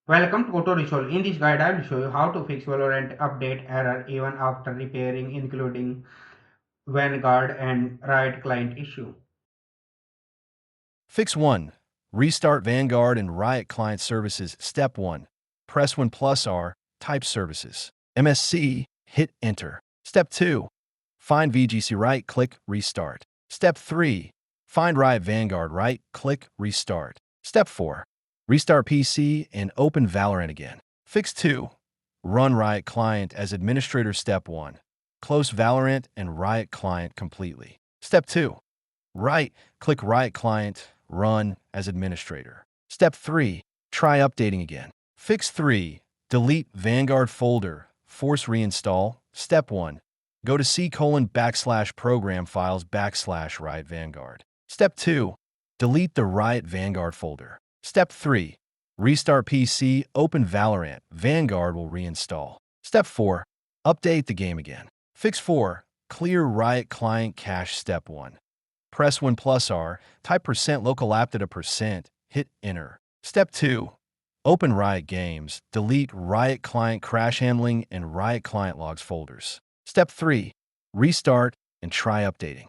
Welcome to Auto In this guide, I will show you how to fix Valorant update error even after repairing, including Vanguard and Riot Client issue. Fix 1. Restart Vanguard and Riot Client services. Step 1. Press Win plus R, type services. MSC, hit Enter. Step 2. Find VGC right, click Restart. Step 3. Find Riot Vanguard right, click Restart. Step 4. Restart PC and open Valorant again. Fix 2. Run Riot Client as administrator. Step 1. Close Valorant and Riot Client completely. Step 2. Click Riot Client, run as administrator. Step 3. Try updating again. Fix 3. Delete Vanguard folder, force reinstall. Step 1. Go to C:\program files /Riot Vanguard. Step 2. Delete the Riot Vanguard folder. Step 3. Restart PC, open Valorant. Vanguard will reinstall. Step 4. Update the game again. Fix 4. Clear Riot Client cache. Step 1. Press Win plus R, type %local app to %, hit Enter. Step 2. Open Riot Games, delete Riot Client crash handling and Riot Client logs folders. Step 3. Restart and try updating.